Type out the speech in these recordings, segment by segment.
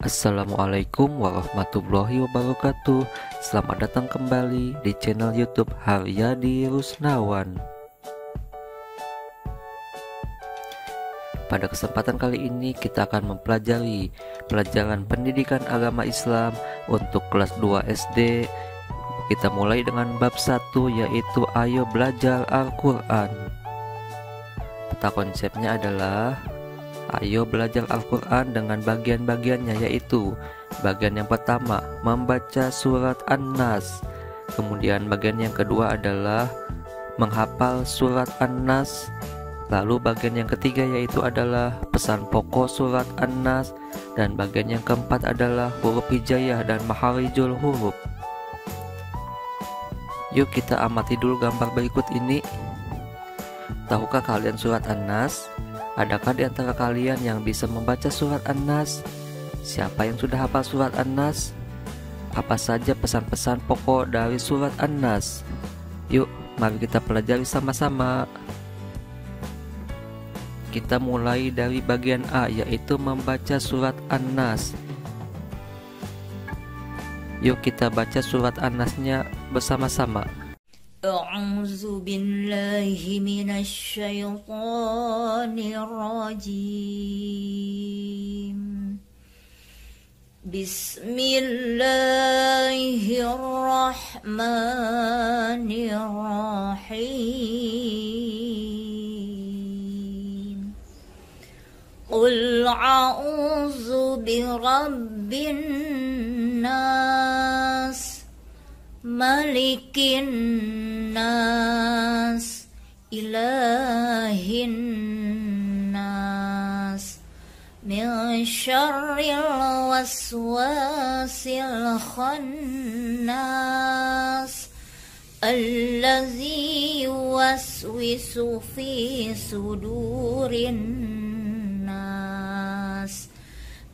Assalamualaikum warahmatullahi wabarakatuh. Selamat datang kembali di channel YouTube Haryadi Rusnawan. Pada kesempatan kali ini kita akan mempelajari pelajaran pendidikan agama Islam untuk kelas 2 SD. Kita mulai dengan bab 1, yaitu Ayo Belajar Al-Quran. Peta konsepnya adalah ayo belajar Al-Quran dengan bagian-bagiannya, yaitu bagian yang pertama membaca surat An-Nas, kemudian bagian yang kedua adalah menghafal surat An-Nas, lalu bagian yang ketiga yaitu adalah pesan pokok surat An-Nas, dan bagian yang keempat adalah huruf hijaiyah dan makharijul huruf. Yuk kita amati dulu gambar berikut ini. Tahukah kalian surat An-Nas? Adakah di antara kalian yang bisa membaca surat An-Nas? Siapa yang sudah hafal surat An-Nas? Apa saja pesan-pesan pokok dari surat An-Nas? Yuk, mari kita pelajari sama-sama. Kita mulai dari bagian A, yaitu membaca surat An-Nas. Yuk kita baca surat An-Nasnya bersama-sama. أعوذ بالله من الشيطان الرجيم بسم الله الرحمن الرحيم قل أعوذ برب الناس Malikin nas, ilahin nas, min syarril waswasil khannas, allazi yuwaswisu fi sudurin nas,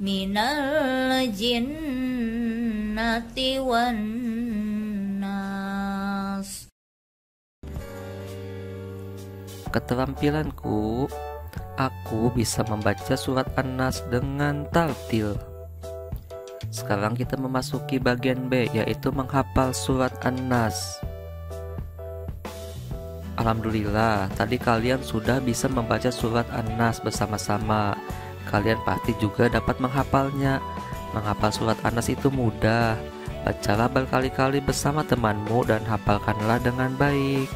minal jinnati wan nas. Keterampilanku, aku bisa membaca surat An-Nas dengan tartil. Sekarang kita memasuki bagian B, yaitu menghafal surat An-Nas. Alhamdulillah, tadi kalian sudah bisa membaca surat An-Nas bersama-sama. Kalian pasti juga dapat menghafalnya. Menghafal surat An-Nas itu mudah. Bacalah berkali-kali bersama temanmu dan hafalkanlah dengan baik.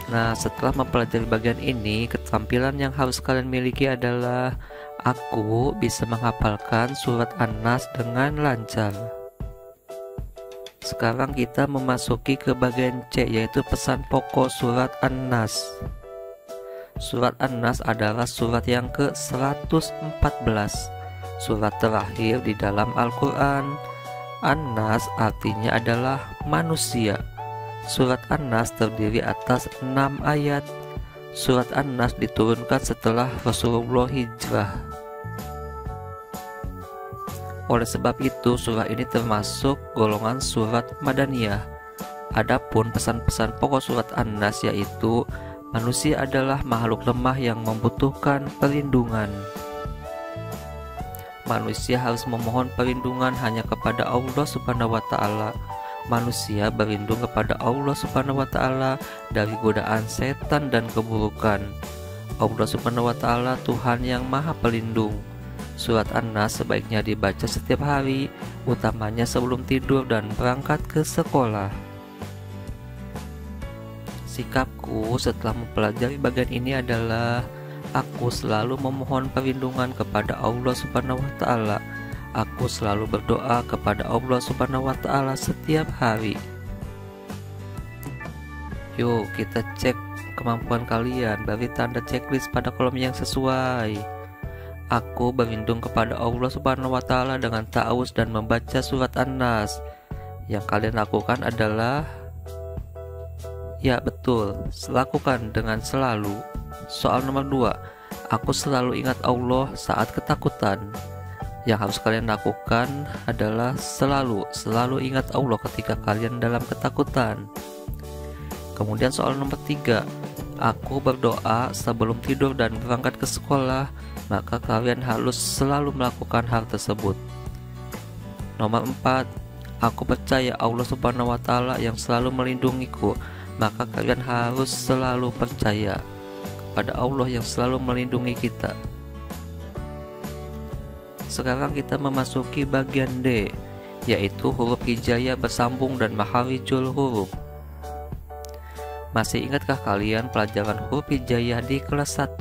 Nah, setelah mempelajari bagian ini, keterampilan yang harus kalian miliki adalah aku bisa menghafalkan surat An-Nas dengan lancar. Sekarang kita memasuki ke bagian C, yaitu pesan pokok surat An-Nas. Surat An-Nas adalah surat yang ke-114, surat terakhir di dalam Al-Quran. An-Nas artinya adalah manusia. Surat An-Nas terdiri atas 6 ayat. Surat An-Nas diturunkan setelah Rasulullah hijrah. Oleh sebab itu, surah ini termasuk golongan surat Madaniyah. Adapun pesan-pesan pokok surat An-Nas yaitu manusia adalah makhluk lemah yang membutuhkan perlindungan. Manusia harus memohon perlindungan hanya kepada Allah Subhanahu wa Ta'ala. Manusia berlindung kepada Allah Subhanahu wa Ta'ala dari godaan setan dan keburukan. Allah Subhanahu wa Ta'ala Tuhan yang Maha Pelindung. Surat An-Nas sebaiknya dibaca setiap hari, utamanya sebelum tidur dan berangkat ke sekolah. Sikapku setelah mempelajari bagian ini adalah aku selalu memohon perlindungan kepada Allah Subhanahu wa Ta'ala. Aku selalu berdoa kepada Allah Subhanahu wa Ta'ala setiap hari. Yuk kita cek kemampuan kalian, beri tanda checklist pada kolom yang sesuai. Aku berlindung kepada Allah Subhanahu wa Ta'ala dengan ta'awuz dan membaca surat An-Nas. Yang kalian lakukan adalah, ya betul, lakukan dengan selalu. Soal nomor 2, aku selalu ingat Allah saat ketakutan. Yang harus kalian lakukan adalah selalu ingat Allah ketika kalian dalam ketakutan. Kemudian soal nomor 3, aku berdoa sebelum tidur dan berangkat ke sekolah. Maka kalian harus selalu melakukan hal tersebut. Nomor 4, aku percaya Allah Subhanahu wa Ta'ala yang selalu melindungiku. Maka kalian harus selalu percaya kepada Allah yang selalu melindungi kita. Sekarang kita memasuki bagian D, yaitu huruf hijaiyah bersambung dan makharijul huruf. Masih ingatkah kalian pelajaran huruf hijaiyah di kelas 1?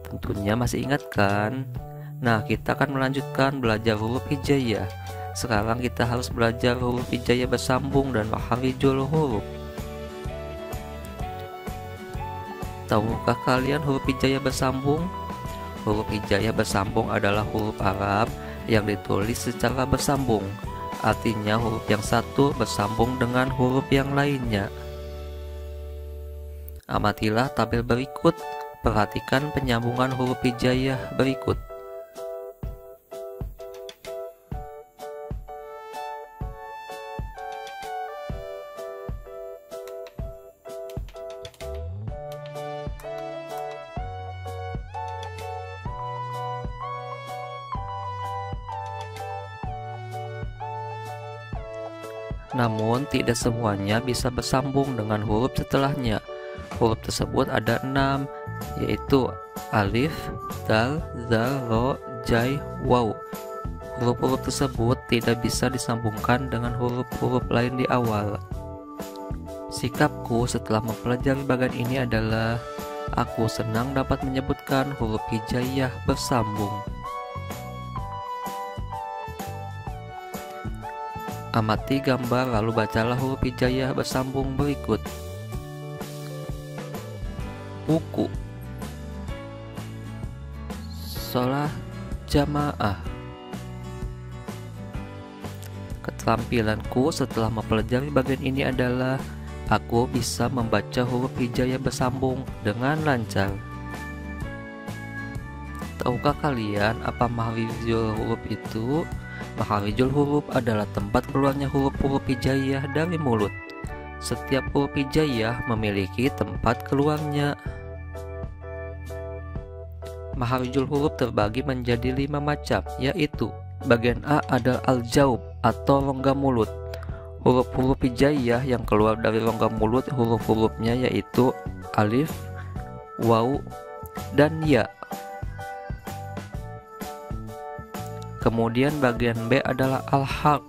Tentunya masih ingat kan? Nah, kita akan melanjutkan belajar huruf hijaiyah. Sekarang kita harus belajar huruf hijaiyah bersambung dan makharijul huruf. Tahukah kalian huruf hijaiyah bersambung? Huruf hijaiyah bersambung adalah huruf Arab yang ditulis secara bersambung. Artinya huruf yang satu bersambung dengan huruf yang lainnya. Amatilah tabel berikut. Perhatikan penyambungan huruf hijaiyah berikut. Namun tidak semuanya bisa bersambung dengan huruf setelahnya. Huruf tersebut ada 6, yaitu alif, dal, zal, ro, jai, waw. Huruf-huruf tersebut tidak bisa disambungkan dengan huruf-huruf lain di awal. Sikapku setelah mempelajari bagian ini adalah aku senang dapat menyebutkan huruf hijaiyah bersambung. Amati gambar lalu bacalah huruf hijaiyah bersambung berikut. Buku, sholat jamaah. Keterampilanku setelah mempelajari bagian ini adalah aku bisa membaca huruf hijaiyah bersambung dengan lancar. Tahukah kalian apa makharijul huruf itu? Makharijul huruf adalah tempat keluarnya huruf-huruf hijaiyah dari mulut. Setiap huruf hijaiyah memiliki tempat keluarnya. Makharijul huruf terbagi menjadi 5 macam, yaitu bagian A adalah al-jaub atau rongga mulut. Huruf-huruf hijaiyah yang keluar dari rongga mulut huruf-hurufnya yaitu alif, waw, dan ya. Kemudian bagian B adalah al-halq.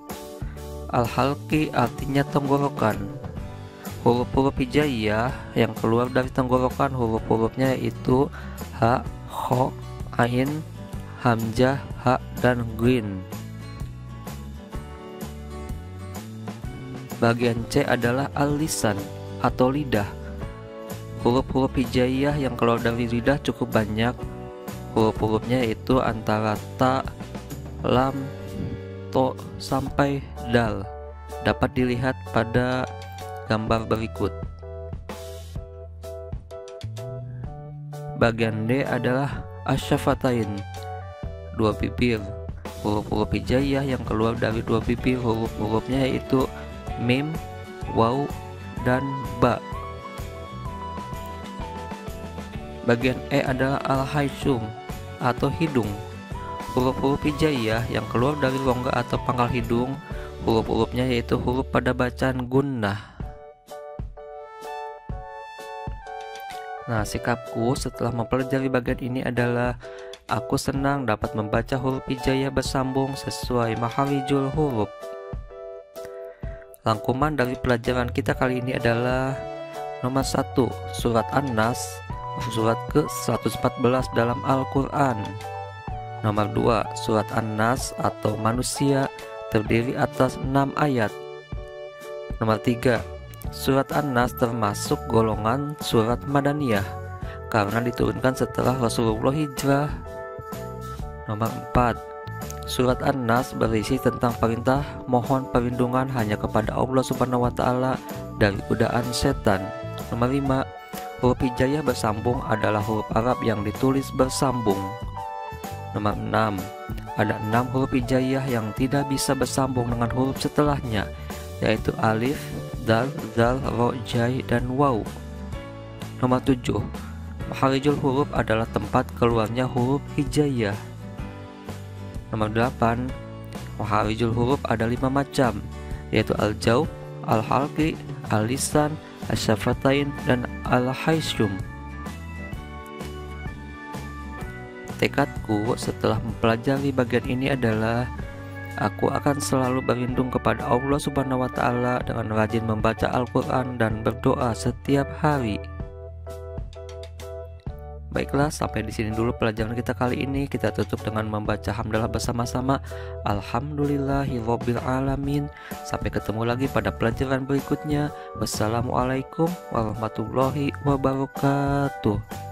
Al-halqi artinya tenggorokan. Huruf-huruf hijaiyah yang keluar dari tenggorokan huruf-hurufnya yaitu ha, kho, ain, hamzah, ha, dan ghin. Bagian C adalah al-lisan atau lidah. Huruf-huruf hijaiyah yang keluar dari lidah cukup banyak. Huruf-hurufnya yaitu antara ta, lam, to, sampai dal. Dapat dilihat pada gambar berikut. Bagian D adalah asyafatain, 2 bibir. Huruf-huruf hijaiyah yang keluar dari 2 bibir huruf-hurufnya yaitu mim, waw, dan ba. Bagian E adalah al-haishum atau hidung. Huruf-huruf hijaiyah yang keluar dari rongga atau pangkal hidung huruf-hurufnya yaitu huruf pada bacaan gunnah. Nah, sikapku setelah mempelajari bagian ini adalah aku senang dapat membaca huruf hijaiyah bersambung sesuai makharijul huruf. Rangkuman dari pelajaran kita kali ini adalah nomor 1, surat An-Nas, surat ke-114 dalam Al-Quran. Nomor 2, surat An-Nas atau manusia terdiri atas 6 ayat. Nomor 3, surat An-Nas termasuk golongan surat Madaniyah karena diturunkan setelah Rasulullah hijrah. Nomor 4, surat An-Nas berisi tentang perintah mohon perlindungan hanya kepada Allah Subhanahu wa Ta'ala dari godaan setan. Nomor 5, huruf hijaiyah bersambung adalah huruf Arab yang ditulis bersambung. Nomor 6, ada 6 huruf hijaiyah yang tidak bisa bersambung dengan huruf setelahnya, yaitu alif, dal, zal, ro, jai, dan waw. Nomor 7, makharijul huruf adalah tempat keluarnya huruf hijaiyah. Nomor 8, Makharijul huruf ada 5 macam, yaitu al-jauf, al-halqi, al-lisan, asy-syafatain, dan al-haisyum. Tekadku setelah mempelajari bagian ini adalah aku akan selalu berlindung kepada Allah Subhanahu wa Ta'ala dengan rajin membaca Al-Quran dan berdoa setiap hari. Baiklah, sampai di sini dulu pelajaran kita kali ini. Kita tutup dengan membaca hamdalah bersama-sama. Alhamdulillahirabbil alamin. Sampai ketemu lagi pada pelajaran berikutnya. Wassalamualaikum warahmatullahi wabarakatuh.